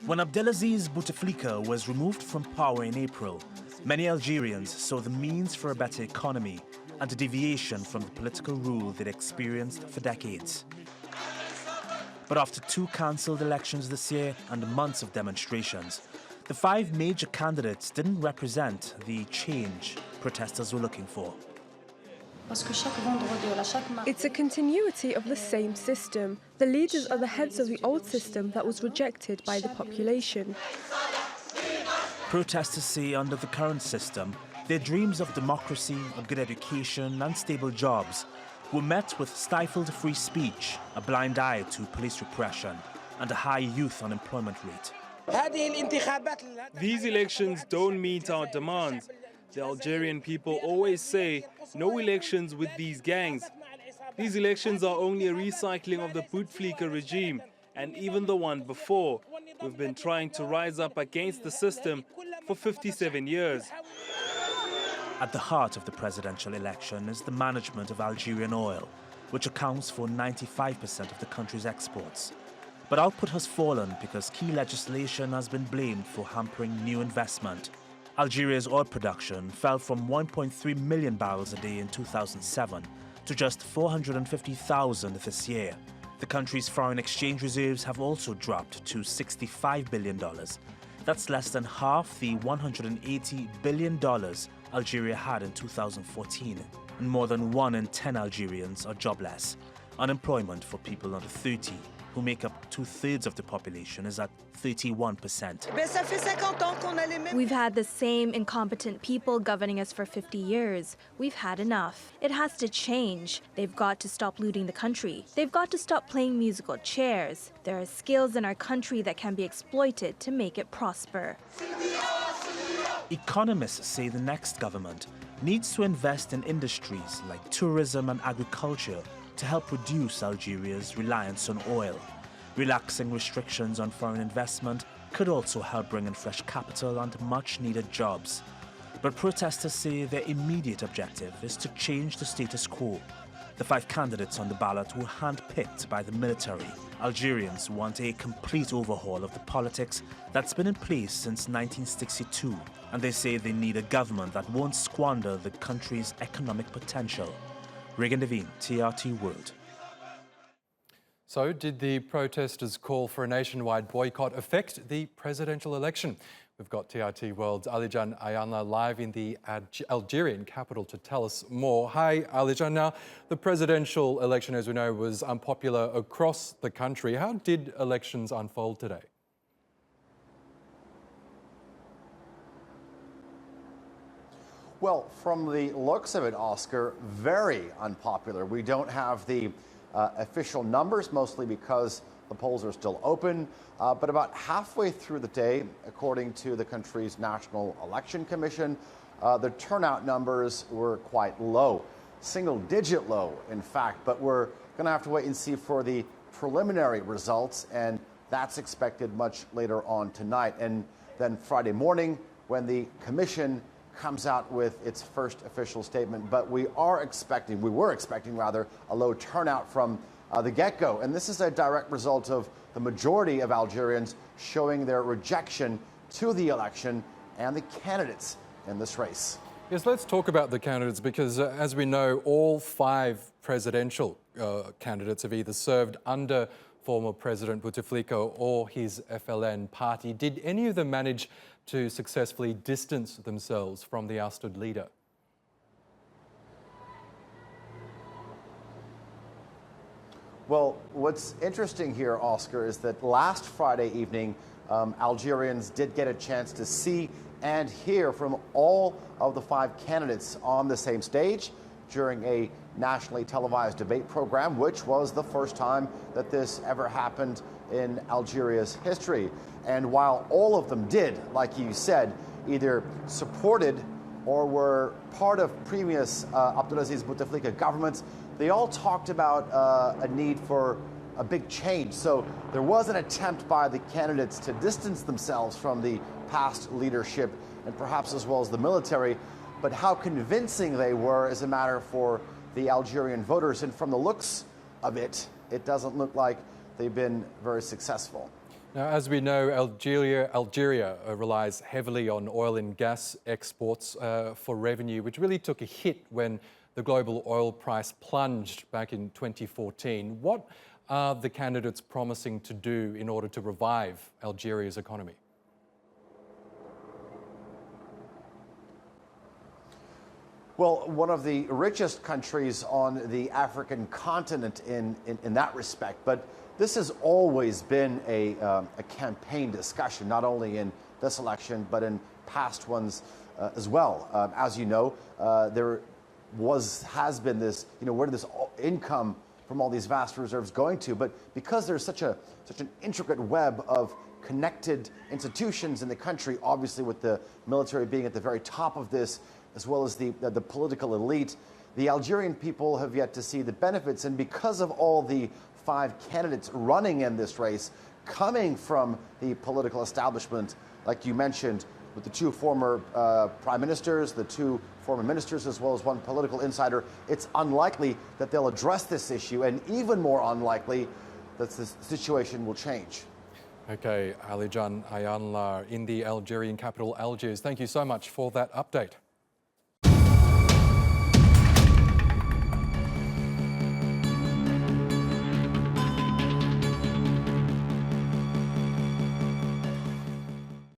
When Abdelaziz Bouteflika was removed from power in April, many Algerians saw the means for a better economy and a deviation from the political rule they'd experienced for decades. But after 2 cancelled elections this year and months of demonstrations, the 5 major candidates didn't represent the change protesters were looking for. It's a continuity of the same system. The leaders are the heads of the old system that was rejected by the population. Protesters say under the current system, their dreams of democracy, a good education and stable jobs were met with stifled free speech, a blind eye to police repression and a high youth unemployment rate. These elections don't meet our demands. The Algerian people always say, no elections with these gangs. These elections are only a recycling of the Bouteflika regime, and even the one before. We've been trying to rise up against the system for 57 years. At the heart of the presidential election is the management of Algerian oil, which accounts for 95% of the country's exports. But output has fallen because key legislation has been blamed for hampering new investment. Algeria's oil production fell from 1.3 million barrels a day in 2007 to just 450,000 this year. The country's foreign exchange reserves have also dropped to $65 billion. That's less than half the $180 billion Algeria had in 2014. And more than 1 in 10 Algerians are jobless. Unemployment for people under 30, who make up 2/3 of the population, is at 31%. We've had the same incompetent people governing us for 50 years. We've had enough. It has to change. They've got to stop looting the country. They've got to stop playing musical chairs. There are skills in our country that can be exploited to make it prosper. Economists say the next government needs to invest in industries like tourism and agriculture to help reduce Algeria's reliance on oil. Relaxing restrictions on foreign investment could also help bring in fresh capital and much-needed jobs. But protesters say their immediate objective is to change the status quo. The 5 candidates on the ballot were handpicked by the military. Algerians want a complete overhaul of the politics that's been in place since 1962, and they say they need a government that won't squander the country's economic potential. Reagan Des Vignes, TRT World. So, did the protesters' call for a nationwide boycott affect the presidential election? We've got TRT World's Alican Ayanlar live in the Algerian capital to tell us more. Hi, Alican. Now, the presidential election, as we know, was unpopular across the country. How did elections unfold today? Well, from the looks of it, Oscar, very unpopular. We don't have the official numbers, mostly because the polls are still open. But about halfway through the day, according to the country's National Election Commission, the turnout numbers were quite low, single-digit low, in fact. But we're going to have to wait and see for the preliminary results, and that's expected much later on tonight. And then Friday morning, when the commission comes out with its first official statement. But we were expecting a low turnout from the get-go. And this is a direct result of the majority of Algerians showing their rejection to the election and the candidates in this race. Yes, let's talk about the candidates because, as we know, all 5 presidential candidates have either served under former President Bouteflika or his FLN party. Did any of them manage to successfully distance themselves from the ousted leader? Well, what's interesting here, Oscar, is that last Friday evening, Algerians did get a chance to see and hear from all of the 5 candidates on the same stage during a nationally televised debate program, which was the first time that this ever happened in Algeria's history. And while all of them did, like you said, either supported or were part of previous Abdelaziz Bouteflika governments, they all talked about a need for a big change. So there was an attempt by the candidates to distance themselves from the past leadership and perhaps as well as the military. But how convincing they were is a matter for the Algerian voters. And from the looks of it, it doesn't look like they've been very successful. Now, as we know, Algeria relies heavily on oil and gas exports for revenue, which really took a hit when the global oil price plunged back in 2014. What are the candidates promising to do in order to revive Algeria's economy? Well, one of the richest countries on the African continent in that respect, but this has always been a campaign discussion, not only in this election, but in past ones as well. As you know, there has been this, where did this income from all these vast reserves going to? But because there's such an intricate web of connected institutions in the country, obviously with the military being at the very top of this, as well as the political elite, the Algerian people have yet to see the benefits. And because of all the 5 candidates running in this race, coming from the political establishment, like you mentioned, with the 2 former prime ministers, the 2 former ministers, as well as 1 political insider, it's unlikely that they'll address this issue, and even more unlikely that the situation will change. Okay, Alican Ayanlar in the Algerian capital, Algiers. Thank you so much for that update.